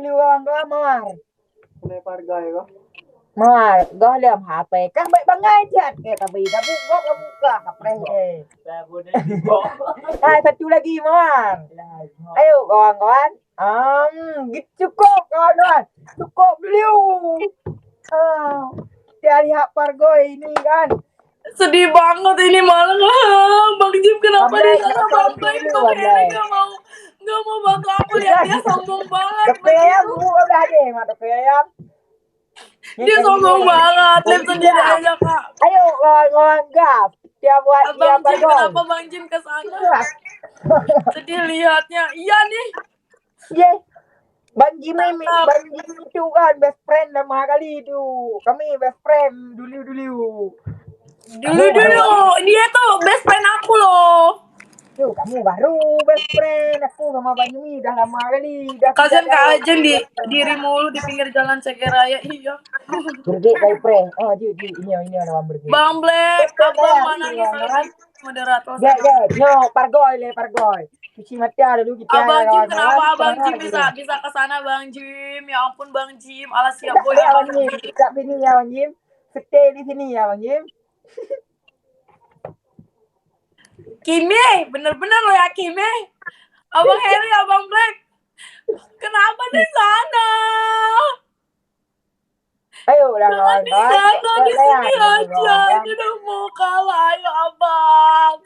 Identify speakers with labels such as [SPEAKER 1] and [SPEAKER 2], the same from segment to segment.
[SPEAKER 1] dulu orang kau mar.
[SPEAKER 2] Lempar gaya kok.
[SPEAKER 1] Mar, kau liam HP. Kan baik bangai chat. Tapi kau buka kapreh Hai, satu lagi mar. Ayo kawan-kawan. Gitu cukup kawan-kawan. Cukup dulu. Kita lihat Pargoy ini kan.
[SPEAKER 3] Sedih banget ini malah. Bang Jim kenapa di sana Bang Black? Bang Heri nggak mau bantu aku, lihat dia sombong banget.
[SPEAKER 1] Tapi ayam bu udah ada mata ayam.
[SPEAKER 3] Dia sombong banget, lihat sendiri aja kak.
[SPEAKER 1] Ayo kawan-kawan gas. Dia buat dia
[SPEAKER 3] Bang Jim, kenapa Bang Jim kesana? Sedih lihatnya. Iya nih.
[SPEAKER 1] Iya. Bang Jim itu kan best friend lama kali itu. Kami best friend dulu.
[SPEAKER 3] Dia tuh best friend aku loh.
[SPEAKER 1] Yo, kamu baru best friend. Aku sama Bang Jim udah lama kali.
[SPEAKER 3] Kasian Kak Ajen diri mulu di pinggir jalan Cekeraya. Iya.
[SPEAKER 1] Bergek kayak pre. Oh, ini ada bergek.
[SPEAKER 3] Bang Black, abang mana nih sekarang? Moderator.
[SPEAKER 1] Yo, Pargoy. Cuci mata dulu kita.
[SPEAKER 3] Abang Jim, kenapa Abang Jim bisa ke sana Bang Jim? Ya ampun Bang Jim, alas siap boy
[SPEAKER 1] Bang Jim. Kita sini ya Bang Jim. Stay di sini ya Bang Jim.
[SPEAKER 3] Kimi, bener-bener lo ya Kimi. Abang Heri, Abang Black. Kenapa di sana?
[SPEAKER 1] Ayo udah
[SPEAKER 3] jangan di sana, di sini aja. Udah mau kalah, ayo Abang.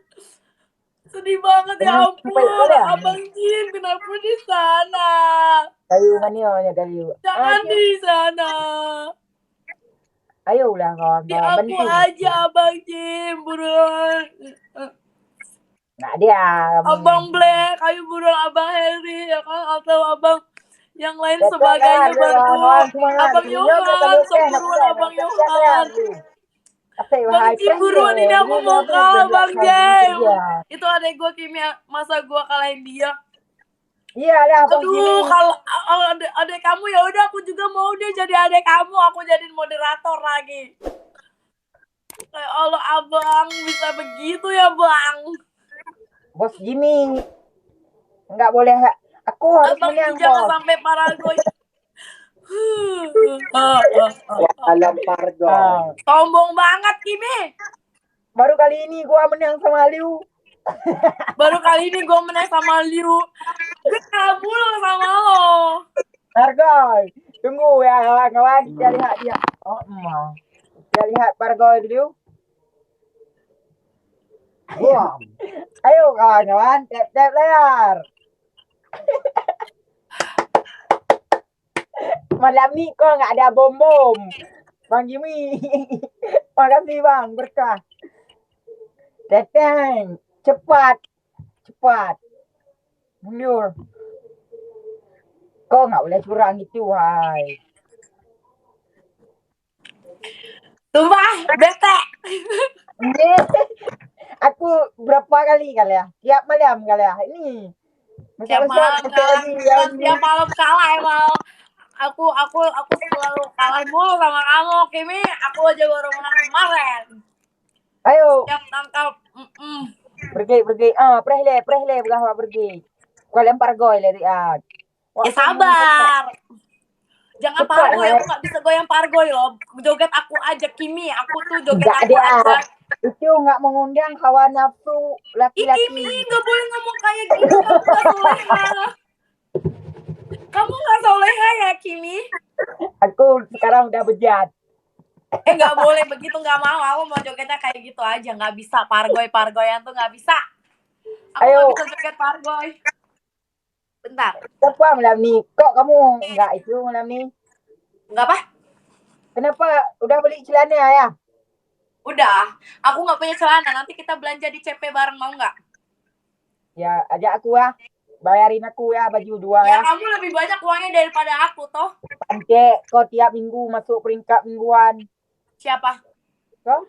[SPEAKER 3] Sedih banget ya ampun. Abang Jim, kenapa di sana?
[SPEAKER 1] Kayu mana kayu?
[SPEAKER 3] Jangan di sana.
[SPEAKER 1] Ayo udah kawan.
[SPEAKER 3] Di aku aja Abang Jim, buruan.
[SPEAKER 1] Nggak dia.
[SPEAKER 3] Abang Black, ayo buruan Abang Heri, ya kan? Atau Abang yang lain sebagainya bantu. Abang Yohan, buruan Abang Yohan. Bang Jim buruan, ini aku mau kalah Bang Jim. Itu adek gue Kimi, masa gue kalahin dia?
[SPEAKER 1] Iya lah.
[SPEAKER 3] Aduh, kalau adek kamu ya udah, aku juga mau deh jadi adek kamu, aku jadi moderator lagi. Kayak Allah Abang bisa begitu ya Bang.
[SPEAKER 1] Bos Jimmy, nggak boleh. Aku harus menang bos.
[SPEAKER 3] Jangan sampai Paragoy.
[SPEAKER 2] Alam Pargoy.
[SPEAKER 3] Sombong banget Kimi.
[SPEAKER 1] Baru kali ini gua menang sama Liu.
[SPEAKER 3] Gue kabur sama lo.
[SPEAKER 1] Pargoy, tunggu ya kawan-kawan, kita lihat dia. Oh emang. Kita lihat Pargoy dulu. Ayo kawan-kawan, tap layar. Malam ni kau nggak ada bom Bang Jimmy. Makasih Bang, berkah. Datang cepat mundur. Kau nggak boleh curang gitu, hai.
[SPEAKER 3] Sumpah, bete.
[SPEAKER 1] Aku berapa kali ya? Tiap malam kali ya. Ini.
[SPEAKER 3] Tiap malam kalah emang. Aku selalu kalah mulu sama kamu, Kimi. Aku aja baru menang kemarin.
[SPEAKER 1] Ayo.
[SPEAKER 3] Siap tangkap.
[SPEAKER 1] Pergi. Prehle berapa pergi. Kau lempar gol dari ad.
[SPEAKER 3] Ya sabar. Jangan Pargoy, aku gak bisa goyang Pargoy loh. Joget aku aja, Kimi. Aku tuh joget aku aja.
[SPEAKER 1] Itu gak mengundang hawa nafsu laki-laki.
[SPEAKER 3] Kimi, gak boleh ngomong kayak gitu. Kamu gak soleha. Kamu gak soleha ya, Kimi?
[SPEAKER 1] Aku sekarang udah bejat.
[SPEAKER 3] Gak boleh begitu, gak mau. Aku mau jogetnya kayak gitu aja. Gak bisa Pargoyan tuh gak bisa. Aku gak bisa joget Pargoy. Bentar.
[SPEAKER 1] Kenapa malam ni? Kok kamu enggak itu malam ni?
[SPEAKER 3] Enggak apa?
[SPEAKER 1] Kenapa? Udah beli celana ya?
[SPEAKER 3] Udah. Aku gak punya celana. Nanti kita belanja di CP bareng, mau gak?
[SPEAKER 1] Ya, ajak aku ya. Bayarin aku ya baju 2 ya.
[SPEAKER 3] Ya kamu lebih banyak uangnya daripada aku toh.
[SPEAKER 1] Pancek, kau tiap minggu masuk peringkat mingguan.
[SPEAKER 3] Siapa?
[SPEAKER 1] Kau?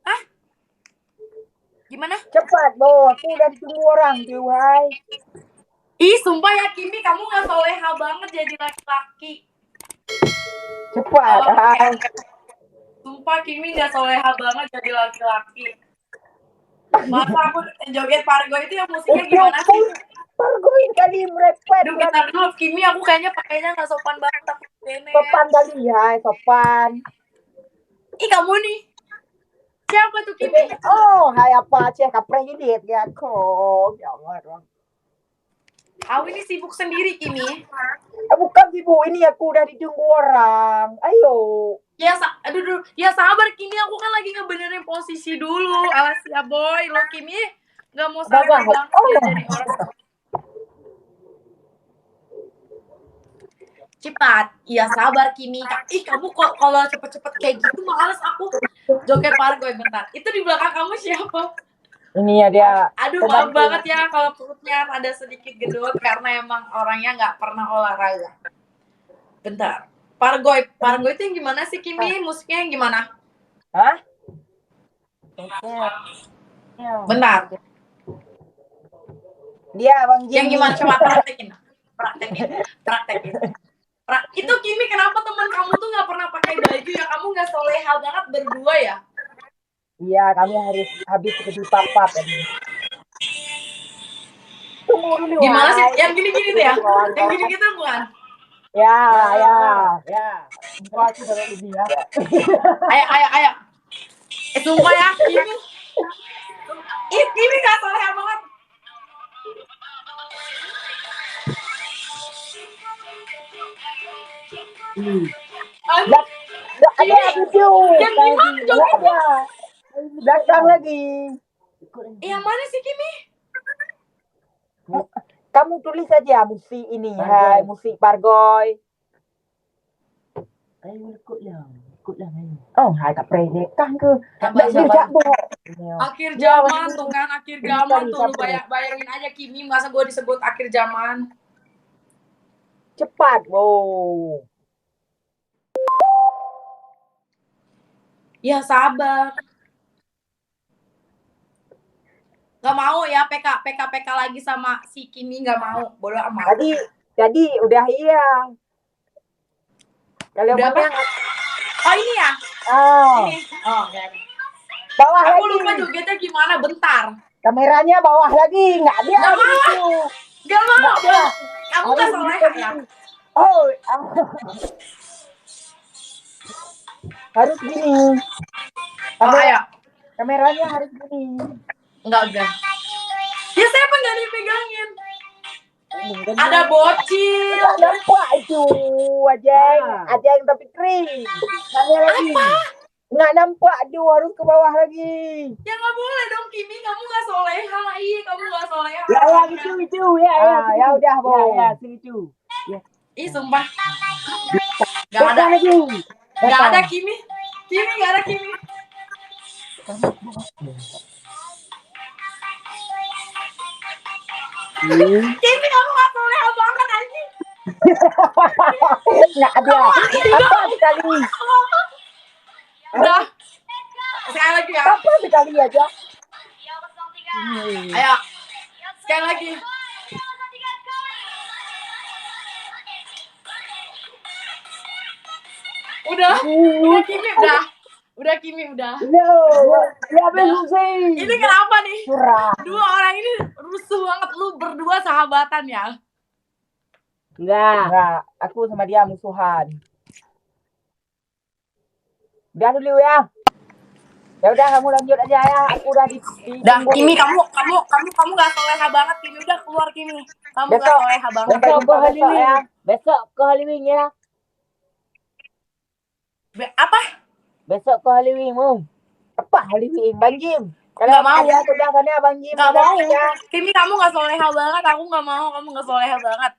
[SPEAKER 3] Hah? Gimana?
[SPEAKER 1] Cepat, Bo. Aku udah ditunggu orang tuh, hai.
[SPEAKER 3] Ih, sumpah ya Kimi, kamu gak soleha banget jadi laki-laki.
[SPEAKER 1] Cepat, hai.
[SPEAKER 3] Sumpah Kimi gak soleha banget jadi laki-laki. Masa aku joget Pargo itu yang musiknya gimana sih?
[SPEAKER 1] Pargoy kali merepet
[SPEAKER 3] Aduh,
[SPEAKER 1] kan.
[SPEAKER 3] bentar dulu, Kimi, aku kayaknya pakainya nggak sopan banget, takut Bene.
[SPEAKER 1] Sopan kali ya, sopan.
[SPEAKER 3] Ih, kamu nih. Siapa tuh Kimi?
[SPEAKER 1] Oh, hai apa cek kapre ini ya kok. Ya Allah.
[SPEAKER 3] Aku ini sibuk sendiri, Kimi.
[SPEAKER 1] Bukan ibu, ini aku udah ditunggu orang. Ayo.
[SPEAKER 3] Aduh, ya sabar Kimi, aku kan lagi ngebenerin posisi dulu. Alas ya boy, lo Kimi nggak mau sabar banget ya jadi orang. Cepat, iya sabar Kimi. Ih, kamu kok kalau cepet-cepet kayak gitu males aku. Joget Pargoy bentar. Itu di belakang kamu siapa?
[SPEAKER 1] Ini ya dia.
[SPEAKER 3] Aduh, maaf banget ya kalau perutnya ada sedikit gendut karena emang orangnya nggak pernah olahraga. Bentar. Pargoy itu yang gimana sih Kimi? Musiknya yang gimana?
[SPEAKER 1] Hah?
[SPEAKER 3] Bentar.
[SPEAKER 1] Dia Bang Jim.
[SPEAKER 3] Yang gimana? Coba praktekin. Itu Kimi, kenapa teman kamu tuh nggak pernah pakai baju ya? Kamu nggak soleha banget berdua ya?
[SPEAKER 1] Iya, kami harus habis ke papa tadi. Tunggu dulu.
[SPEAKER 3] Gimana sih? Yang gini-gini tuh ya? Yang gini-gini tuh bukan?
[SPEAKER 1] Ya. Gua sudah lebih ya.
[SPEAKER 3] Ayo. Sumpah ya, Kimi. Kimi nggak soleha banget.
[SPEAKER 1] Ada video.
[SPEAKER 3] Yang gimana jogetnya?
[SPEAKER 1] Belakang lagi.
[SPEAKER 3] Yang mana sih Kimi?
[SPEAKER 1] Kamu tulis saja musik ini. Hai, musik Pargoy.
[SPEAKER 2] Ayo ikutlah ayo.
[SPEAKER 1] Oh, hai tak predekah ke.
[SPEAKER 3] Akhir zaman tuh kan, akhir zaman tuh lu bayangin aja Kimi, masa gue disebut akhir zaman.
[SPEAKER 1] Cepat, wow.
[SPEAKER 3] Ya sabar. Gak mau ya PK lagi sama si Kimi, gak mau. Bodoh amat.
[SPEAKER 1] Jadi udah iya. Kalau
[SPEAKER 3] udah apa? Oh ini ya?
[SPEAKER 1] Oh.
[SPEAKER 3] Ini. Oh, oke.
[SPEAKER 1] Bawah
[SPEAKER 3] aku
[SPEAKER 1] lagi.
[SPEAKER 3] lupa jogetnya gimana, bentar.
[SPEAKER 1] Kameranya bawah lagi, nggak dia.
[SPEAKER 3] Gak mau. Gak mau. Kamu gak soleha ya?
[SPEAKER 1] Oh. Harus gini.
[SPEAKER 3] Ayo.
[SPEAKER 1] Kameranya harus gini.
[SPEAKER 3] Enggak. Ya saya apa nggak dipegangin? Ada bocil.
[SPEAKER 1] Nggak nampak itu. Aja yang tapi kering.
[SPEAKER 3] Apa?
[SPEAKER 1] Nggak nampak, aduh harus ke bawah lagi.
[SPEAKER 3] Ya nggak boleh dong Kimi, kamu nggak soleha. Iya, kamu nggak soleha.
[SPEAKER 2] Ya itu ya.
[SPEAKER 1] Ya udah boh.
[SPEAKER 2] Ya itu.
[SPEAKER 3] Ih sumpah. Gak ada
[SPEAKER 1] lagi.
[SPEAKER 3] Gak ada Kimi. Gak ada Kimi. Kimi kamu gak soleha banget anjing.
[SPEAKER 1] Nggak ada. Apa sekali?
[SPEAKER 3] Udah. Sekali lagi ya.
[SPEAKER 1] Apa sekali aja.
[SPEAKER 3] Ayo. Sekali lagi. Udah Kimi udah. Udah Kimi udah.
[SPEAKER 1] Ya belum sih.
[SPEAKER 3] Ini kenapa nih?
[SPEAKER 1] Surah.
[SPEAKER 3] Dua orang ini rusuh banget, lu berdua sahabatan ya?
[SPEAKER 1] Enggak. Aku sama dia musuhan. Udah dulu ya. Ya udah kamu lanjut aja ya. Aku udah di
[SPEAKER 3] Dah, Kimi kamu gak soleha banget Kimi, udah keluar Kimi. Kamu gak soleha banget.
[SPEAKER 1] Besok ke Halloween ya.
[SPEAKER 3] Apa?
[SPEAKER 1] Besok ke Halloween mu. Apa Halloween Bang Jim?
[SPEAKER 3] Nggak mau.
[SPEAKER 1] Ya udah sana Bang Jim.
[SPEAKER 3] Nggak mau. Kimi kamu gak soleha banget, aku gak mau, kamu gak soleha banget.